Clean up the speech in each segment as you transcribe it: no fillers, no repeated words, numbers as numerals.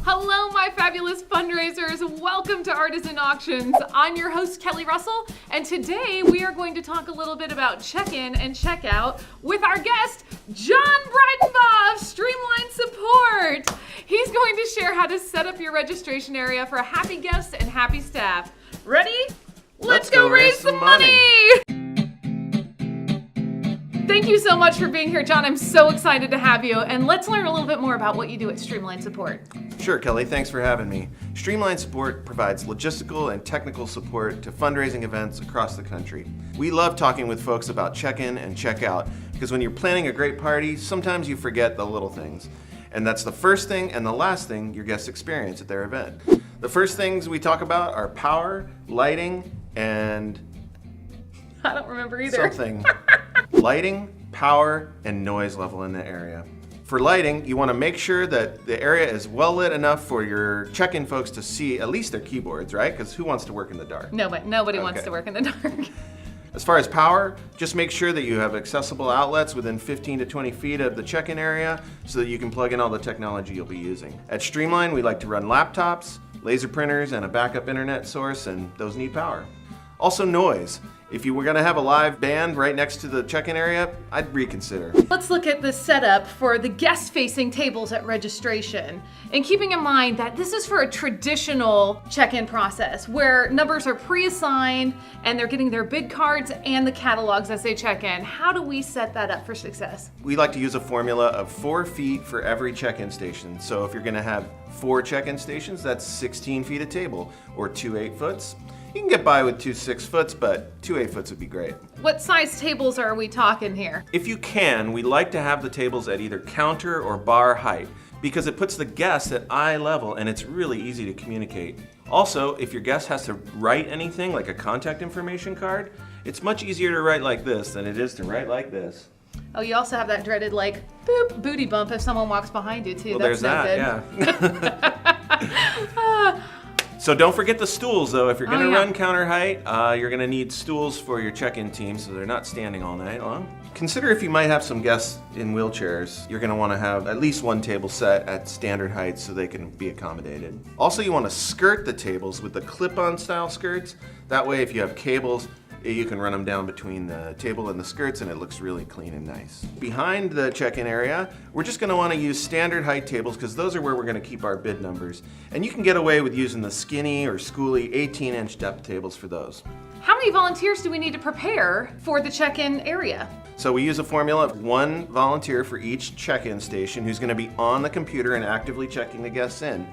Hello, my fabulous fundraisers. Welcome to Artisan Auctions. I'm your host, Kelly Russell, and today we are going to talk a little bit about check-in and check-out with our guest, John Breidenbaugh of Streamline Support. He's going to share how to set up your registration area for happy guests and happy staff. Ready? Let's go raise some money! Thank you so much for being here, John. I'm so excited to have you. And let's learn a little bit more about what you do at Streamline Support. Sure, Kelly. Thanks for having me. Streamline Support provides logistical and technical support to fundraising events across the country. We love talking with folks about check-in and check-out because when you're planning a great party, sometimes you forget the little things. And that's the first thing and the last thing your guests experience at their event. The first things we talk about are power, lighting, and... I don't remember either. Something. Lighting, power, and noise level in the area. For lighting, you want to make sure that the area is well lit enough for your check-in folks to see at least their keyboards, right? Because who wants to work in the dark? Nobody wants to work in the dark. As far as power, just make sure that you have accessible outlets within 15 to 20 feet of the check-in area so that you can plug in all the technology you'll be using. At Streamline, we like to run laptops, laser printers, and a backup internet source, and those need power. Also noise. If you were going to have a live band right next to the check-in area, I'd reconsider. Let's look at the setup for the guest-facing tables at registration. And keeping in mind that this is for a traditional check-in process where numbers are pre-assigned and they're getting their bid cards and the catalogs as they check in. How do we set that up for success? We like to use a formula of 4 feet for every check-in station. So if you're going to have 4 check-in stations, that's 16 feet a table, or 2 8-foots. You can get by with 2 6-foots, but 2 8-foots would be great. What size tables are we talking here? If you can, we like to have the tables at either counter or bar height because it puts the guest at eye level and it's really easy to communicate. Also, if your guest has to write anything like a contact information card, it's much easier to write like this than it is to write like this. Oh, you also have that dreaded like boop booty bump if someone walks behind you too. Well, That's there's that, yeah. So don't forget the stools though. If you're gonna run counter height, you're gonna need stools for your check-in team so they're not standing all night long. Consider if you might have some guests in wheelchairs, you're gonna wanna have at least 1 table set at standard height so they can be accommodated. Also, you wanna skirt the tables with the clip-on style skirts. That way, if you have cables, you can run them down between the table and the skirts and it looks really clean and nice. Behind the check-in area, we're just gonna wanna use standard height tables because those are where we're gonna keep our bid numbers. And you can get away with using the skinny or schooly 18-inch depth tables for those. How many volunteers do we need to prepare for the check-in area? So we use a formula of 1 volunteer for each check-in station who's gonna be on the computer and actively checking the guests in.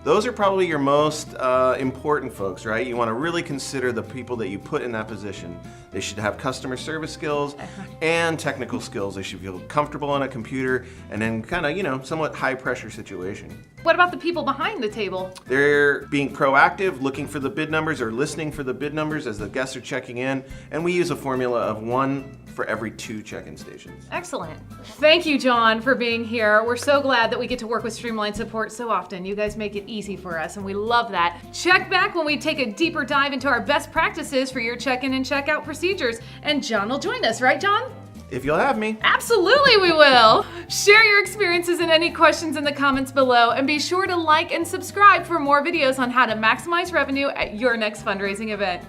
Those are probably your most important folks, right? You want to really consider the people that you put in that position. They should have customer service skills and technical skills. They should feel comfortable on a computer and then kind of, somewhat high pressure situation. What about the people behind the table? They're being proactive, looking for the bid numbers or listening for the bid numbers as the guests are checking in. And we use a formula of 1 for every 2 check-in stations. Excellent. Thank you, John, for being here. We're so glad that we get to work with Streamline Support so often. You guys make it easy for us, and we love that. Check back when we take a deeper dive into our best practices for your check-in and check-out procedures. And John will join us, right, John? If you'll have me. Absolutely we will. Share your experiences and any questions in the comments below, and be sure to like and subscribe for more videos on how to maximize revenue at your next fundraising event.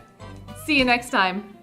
See you next time.